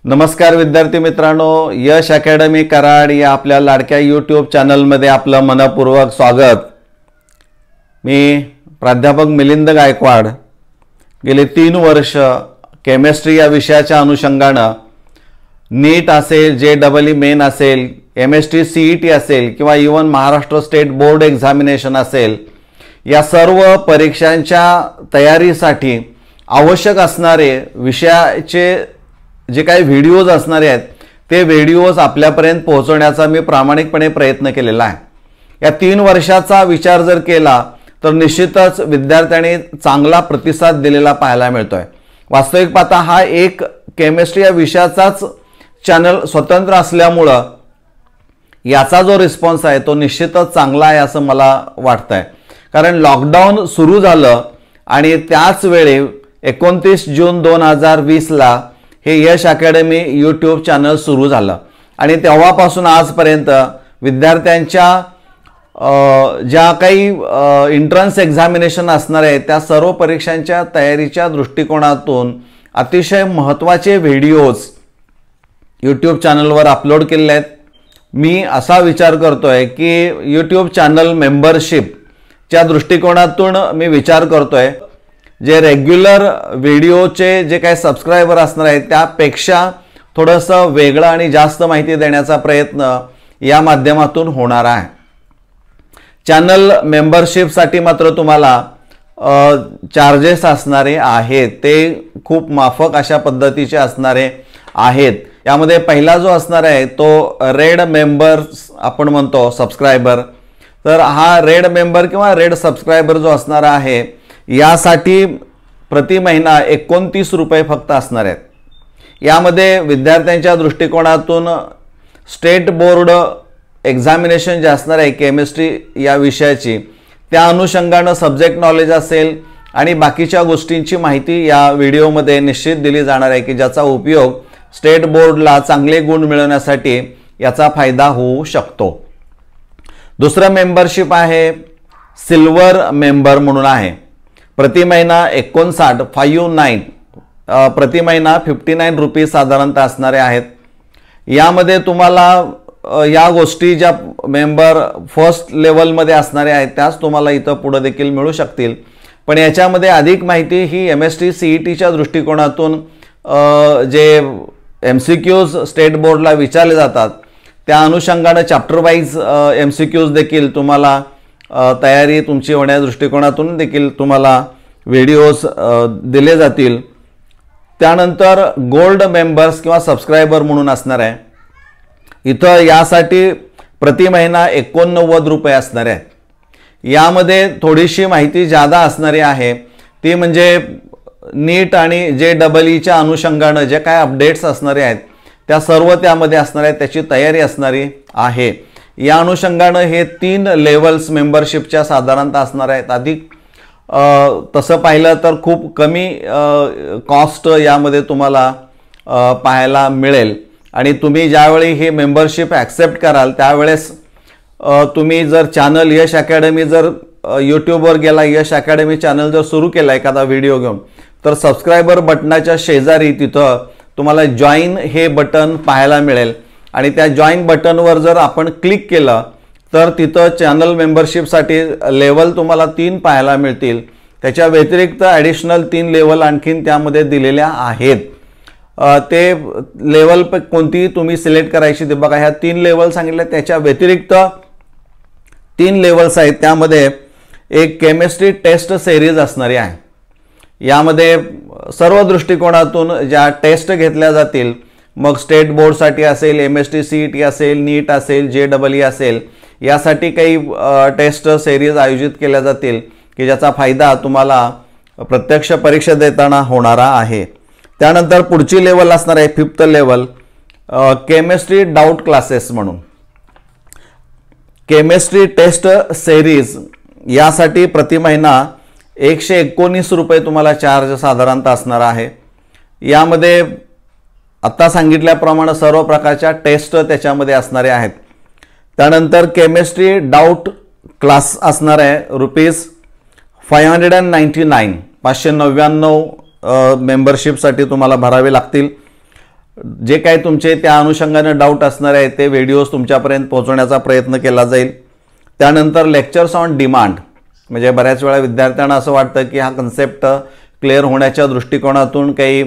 नमस्कार विद्यार्थी मित्रांनो, यश अकॅडमी कराड या आपल्या लाडक्या यूट्यूब चॅनलमध्ये आपलं मनपूर्वक स्वागत। मी प्राध्यापक मिलिंद गायकवाड गेले 3 वर्ष केमिस्ट्री या विषयाच्या अनुषंगाने नीट असेल, JEE मेन असेल, MST CET असेल किंवा even Maharashtra state board examination असेल, या सर्व परीक्षांच्या तयारीसाठी आवश्यक असणारे विषयाचे जे काही व्हिडिओज असणारे आहेत ते व्हिडिओज आपल्यापर्यंत पोहोचवण्याचा मी प्रामाणिकपणे प्रयत्न केलेला आहे। या 3 वर्षाचा विचार जर केला तर निश्चितच विद्यार्थ्यांनी चांगला प्रतिसाद दिलेला पाहायला मिळतोय। वास्तविक पाहता हा एक केमिस्ट्री या विषयाचाच चॅनल स्वतंत्र असल्यामुळे याचा जो रिस्पॉन्स आहे तो निश्चितच चांगला आहे असं मला वाटतंय। कारण लॉकडाऊन सुरू झालं आणि त्याच वेळी 29 जून 2020 ला हे यश अकॅडमी यूट्यूब चॅनल सुरू झालं आणि तेव्हापासून आजपर्यंत विद्यार्थ्यांच्या ज्या काही एंट्रन्स एक्झामिनेशन असणार आहेत त्या सर्व परीक्षांच्या तयारीच्या दृष्टिकोनातून अतिशय महत्त्वाचे व्हिडिओज यूट्यूब चॅनलवर अपलोड केलेले आहेत। मी असा विचार करतोय की यूट्यूब चॅनल मेंबरशिपच्या दृष्टिकोनातून मी विचार करतोय जे रेग्युलर व्हिडिओचे जे काही सबस्क्राइबर असणार आहेत त्यापेक्षा थोडंसं वेगळं आणि जास्त माहिती देण्याचा प्रयत्न या माध्यमातून होणार आहे। चॅनल मेंबरशिपसाठी मात्र तुम्हाला चार्जेस असणारे आहेत, ते खूप माफक अशा पद्धतीचे असणारे आहेत। यामध्ये पहिला जो असणार आहे तो रेड मेंबर्स आपण म्हणतो सबस्क्राइबर, तर हा रेड मेंबर किंवा रेड सबस्क्राइबर जो असणार आहे यासाठी प्रति महिना 29 रुपये फक्त असणार आहेत। यामध्ये विद्यार्थ्यांच्या दृष्टिकोनातून स्टेट बोर्ड एक्झामिनेशन जे असणार आहे केमिस्ट्री या विषयाची त्या अनुषंगाने सब्जेक्ट नॉलेज असेल आणि बाकीच्या गोष्टींची माहिती या व्हिडिओमध्ये निश्चित दिली जाणार आहे की ज्याचा उपयोग स्टेट बोर्डला चांगले गुण मिळवण्यासाठी याचा फायदा होऊ शकतो। दुसरं मेंबरशिप आहे सिल्वर मेंबर म्हणून आहे। प्रति महिना 59 प्रति महिना 59 रुपये साधारणतः असणारे आहेत। यामध्ये तुम्हाला या गोष्टी ज्या मेंबर फर्स्ट लेवलमध्ये असणारे आहेत त्याच तुम्हाला इथं पुढे देखील मिळू शकतील, पण याच्यामध्ये अधिक माहिती ही MST CETच्या दृष्टिकोनातून जे MCQs स्टेट बोर्डला विचारले जातात त्या अनुषंगाने चॅप्टर वाईज MCQs देखील तुम्हाला तयारी तुमची होण्या दृष्टिकोनातून देखील तुम्हाला व्हिडिओज दिले जातील। त्यानंतर गोल्ड मेंबर्स किंवा सबस्क्राइबर म्हणून असणार आहे। इथं यासाठी प्रति महिना 89 रुपये असणार आहेत। यामध्ये थोडीशी माहिती जादा असणारी आहे ती म्हणजे नीट आणि JEEच्या अनुषंगाने जे काय अपडेट्स असणारे आहेत त्या सर्व त्यामध्ये असणार आहेत, त्याची तयारी असणारी आहे। या अनुषंगाने हे 3 लेवल्स मेंबरशिपच्या साधारणतः असणार आहेत। अधिक तसं पाहिलं तर खूप कमी कॉस्ट यामध्ये तुम्हाला पाहायला मिळेल आणि तुम्ही ज्यावेळी हे मेंबरशिप ॲक्सेप्ट कराल त्यावेळेस तुम्ही जर चॅनल यश अकॅडमी जर यूट्यूबवर गेला, यश अकॅडमी चॅनल जर सुरू केला एखादा व्हिडिओ घेऊन, तर सबस्क्राइबर बटनाच्या शेजारी तिथं तुम्हाला जॉईन हे बटन पाहायला मिळेल आणि त्या जॉईन बटनवर जर आपण क्लिक केलं तर तिथं चॅनल मेंबरशिपसाठी लेवल तुम्हाला 3 पाहायला मिळतील। त्याच्या व्यतिरिक्त ॲडिशनल 3 लेवल आणखीन त्यामध्ये दिलेल्या आहेत। ते लेवल कोणती तुम्ही सिलेक्ट करायची ते बघा। ह्या 3 लेवल सांगितले, त्याच्या व्यतिरिक्त 3 लेवल्स आहेत। त्यामध्ये एक केमिस्ट्री टेस्ट सिरीज असणारी आहे। यामध्ये सर्व दृष्टिकोनातून ज्या टेस्ट घेतल्या जातील, मग स्टेट बोर्डसाठी असेल, MST CET असेल, नीट असेल, JEE असेल, यासाठी काही टेस्ट सिरीज आयोजित केल्या जातील की ज्याचा फायदा तुम्हाला प्रत्यक्ष परीक्षा देताना होणारा आहे। त्यानंतर पुढची लेवल असणार आहे 5th level chemistry doubt classes म्हणून। केमिस्ट्री टेस्ट सिरीज यासाठी प्रति महिना 119 रुपये तुम्हाला चार्ज साधारणतः असणार आहे। यामध्ये आता सांगितल्याप्रमाणे सर्व प्रकारच्या टेस्ट त्याच्यामध्ये असणारे आहेत। त्यानंतर केमिस्ट्री डाऊट क्लास असणार आहे ₹599 599 मेंबरशिपसाठी तुम्हाला भरावे लागतील। जे काही तुमचे त्या अनुषंगाने डाऊट असणार आहे ते व्हिडिओज तुमच्यापर्यंत पोहोचवण्याचा प्रयत्न केला जाईल। त्यानंतर लेक्चर्स ऑन डिमांड, म्हणजे बऱ्याच वेळा विद्यार्थ्यांना असं वाटतं की हा कन्सेप्ट क्लिअर होण्याच्या दृष्टिकोनातून काही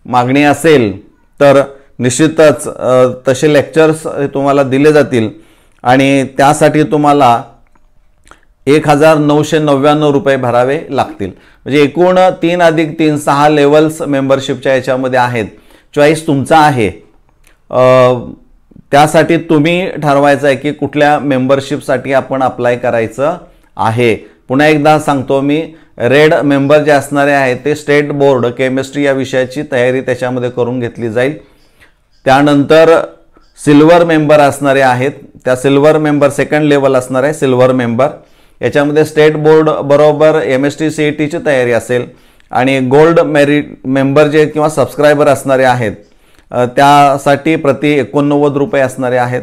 मागणी असेल तर निश्चितच तसे लेक्चर्स तुम्हाला दिले जातील आणि त्यासाठी तुम्हाला 1999 रुपये भरावे लागतील। म्हणजे एकूण 3+3 6 लेवल्स मेंबरशिपच्या याच्यामध्ये आहेत। चॉईस तुमचा आहे, त्यासाठी तुम्ही ठरवायचं आहे की कुठल्या मेंबरशिपसाठी आपण अप्लाय करायचं आहे। पुन्हा एकदा सांगतो मी, रेड मेंबर जे असणारे आहेत ते स्टेट बोर्ड केमिस्ट्री या विषयाची तयारी त्याच्यामध्ये करून घेतली जाईल। त्यानंतर सिल्वर मेंबर असणारे आहेत, त्या सिल्वर मेंबर सेकंड लेवल असणार आहे सिल्वर मेंबर, याच्यामध्ये स्टेट बोर्ड बरोबर MST CET ची तयारी असेल आणि गोल्ड मेरिट मेंबर जे किंवा सबस्क्रायबर असणारे आहेत त्यासाठी प्रति 89 रुपये असणारे आहेत।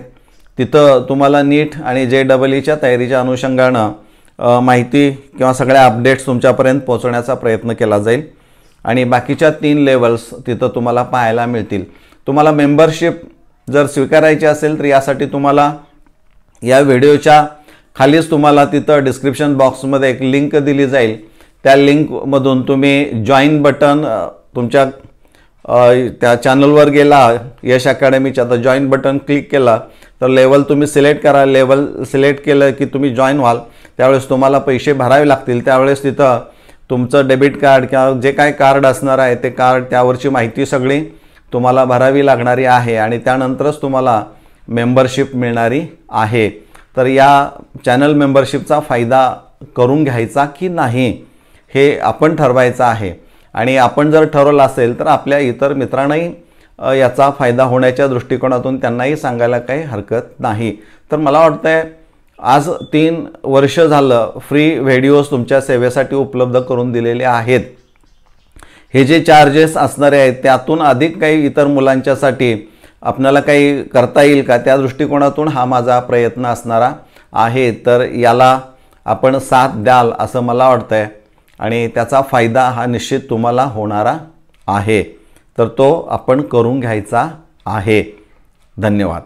तिथं तुम्हाला नीट आणि JEE च्या तयारीच्या अनुषंगानं माहिती किंवा सगळ्या अपडेट्स तुमच्यापर्यंत पोहोचवण्याचा प्रयत्न केला जाईल आणि बाकीच्या 3 लेवल्स तिथं तुम्हाला पाहायला मिळतील। तुम्हाला मेंबरशिप जर स्वीकारायची असेल तर यासाठी तुम्हाला या व्हिडिओच्या खालीच तुम्हाला तिथं डिस्क्रिप्शन बॉक्समध्ये एक लिंक दिली जाईल, त्या लिंकमधून तुम्ही जॉईन बटन तुमच्या त्या चॅनलवर गेला यश अकॅडमीच्या, तर जॉईन बटन क्लिक केला तर लेवल तुम्ही सिलेक्ट करा। लेवल सिलेक्ट केलं की तुम्ही जॉईन व्हाल, त्यावेळेस तुम्हाला पैसे भरावे लागतील। त्यावेळेस तिथं तुमचं डेबिट कार्ड किंवा जे काही कार्ड असणार आहे ते कार्ड, त्यावरची माहिती सगळी तुम्हाला भरावी लागणारी आहे आणि त्यानंतरच तुम्हाला मेंबरशिप मिळणारी आहे। तर या चॅनल मेंबरशिपचा फायदा करून घ्यायचा की नाही हे आपण ठरवायचं आहे आणि आपण जर ठरवलं असेल तर आपल्या इतर मित्रांनाही याचा फायदा होण्याच्या दृष्टिकोनातून त्यांनाही सांगायला काही हरकत नाही। तर मला वाटतंय आज 3 वर्ष झालं फ्री व्हिडिओज तुमच्या सेवेसाठी उपलब्ध करून दिलेले आहेत। हे जे चार्जेस असणारे आहेत त्यातून अधिक काही इतर मुलांच्यासाठी आपल्याला काही करता येईल का, त्या दृष्टिकोनातून हा माझा प्रयत्न असणारा आहे। तर याला आपण साथ द्याल असं मला वाटतंय आणि त्याचा फायदा हा निश्चित तुम्हाला होणारा आहे, तर तो आपण करून घ्यायचा आहे। धन्यवाद।